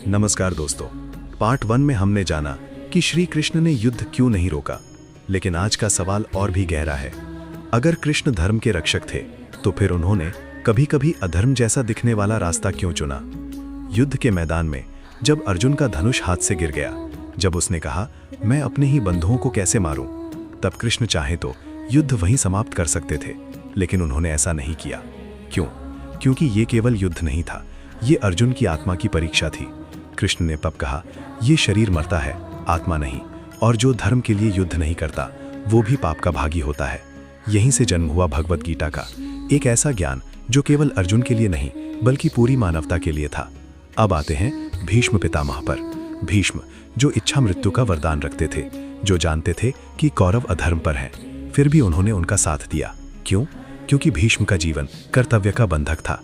नमस्कार दोस्तों। पार्ट 1 में हमने जाना कि श्री कृष्ण ने युद्ध क्यों नहीं रोका, लेकिन आज का सवाल और भी गहरा है। अगर कृष्ण धर्म के रक्षक थे तो फिर उन्होंने कभी कभी अधर्म जैसा दिखने वाला रास्ता क्यों चुना? युद्ध के मैदान में जब अर्जुन का धनुष हाथ से गिर गया, जब उसने कहा मैं अपने ही बंधुओं को कैसे मारूं, तब कृष्ण चाहे तो युद्ध वहीं समाप्त कर सकते थे, लेकिन उन्होंने ऐसा नहीं किया। क्यों? क्योंकि ये केवल युद्ध नहीं था, ये अर्जुन की आत्मा की परीक्षा थी। कृष्ण ने तब कहा, ये शरीर मरता है, आत्मा नहीं, और जो धर्म के लिए युद्ध नहीं करता वो भी पाप का भागी होता है। यहीं से जन्म हुआ भगवत गीता का एक ऐसा ज्ञान जो केवल अर्जुन के लिए नहीं बल्कि पूरी मानवता के लिए था। अब आते हैं भीष्म पितामह पर। भीष्म जो इच्छा मृत्यु का वरदान रखते थे, जो जानते थे कि कौरव अधर्म पर है, फिर भी उन्होंने उनका साथ दिया। क्यों? क्योंकि भीष्म का जीवन कर्तव्य का बंधक था।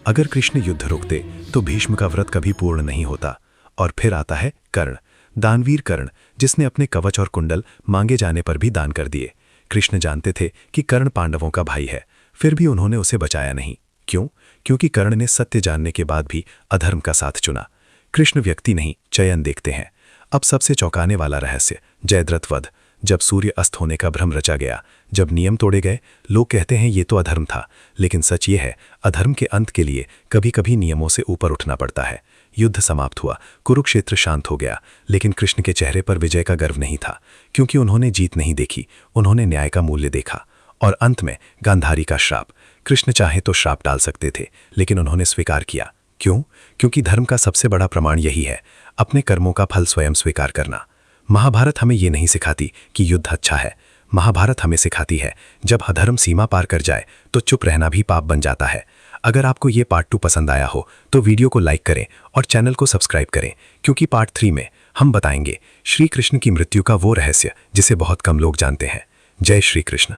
अगर कृष्ण युद्ध रोकते तो भीष्म का व्रत कभी पूर्ण नहीं होता। और फिर आता है कर्ण, दानवीर कर्ण, जिसने अपने कवच और कुंडल मांगे जाने पर भी दान कर दिए। कृष्ण जानते थे कि कर्ण पांडवों का भाई है, फिर भी उन्होंने उसे बचाया नहीं। क्यों? क्योंकि कर्ण ने सत्य जानने के बाद भी अधर्म का साथ चुना। कृष्ण व्यक्ति नहीं, चयन देखते हैं। अब सबसे चौंकाने वाला रहस्य, जयद्रथ वध। जब सूर्य अस्त होने का भ्रम रचा गया, जब नियम तोड़े गए, लोग कहते हैं ये तो अधर्म था, लेकिन सच ये है, अधर्म के अंत के लिए कभी कभी नियमों से ऊपर उठना पड़ता है। युद्ध समाप्त हुआ, कुरुक्षेत्र शांत हो गया, लेकिन कृष्ण के चेहरे पर विजय का गर्व नहीं था, क्योंकि उन्होंने जीत नहीं देखी, उन्होंने न्याय का मूल्य देखा। और अंत में गांधारी का श्राप। कृष्ण चाहे तो श्राप टाल सकते थे, लेकिन उन्होंने स्वीकार किया। क्यों? क्योंकि धर्म का सबसे बड़ा प्रमाण यही है, अपने कर्मों का फल स्वयं स्वीकार करना। महाभारत हमें ये नहीं सिखाती कि युद्ध अच्छा है। महाभारत हमें सिखाती है जब अधर्म सीमा पार कर जाए तो चुप रहना भी पाप बन जाता है। अगर आपको ये पार्ट 2 पसंद आया हो तो वीडियो को लाइक करें और चैनल को सब्सक्राइब करें, क्योंकि पार्ट 3 में हम बताएंगे श्री कृष्ण की मृत्यु का वो रहस्य जिसे बहुत कम लोग जानते हैं। जय श्री कृष्ण।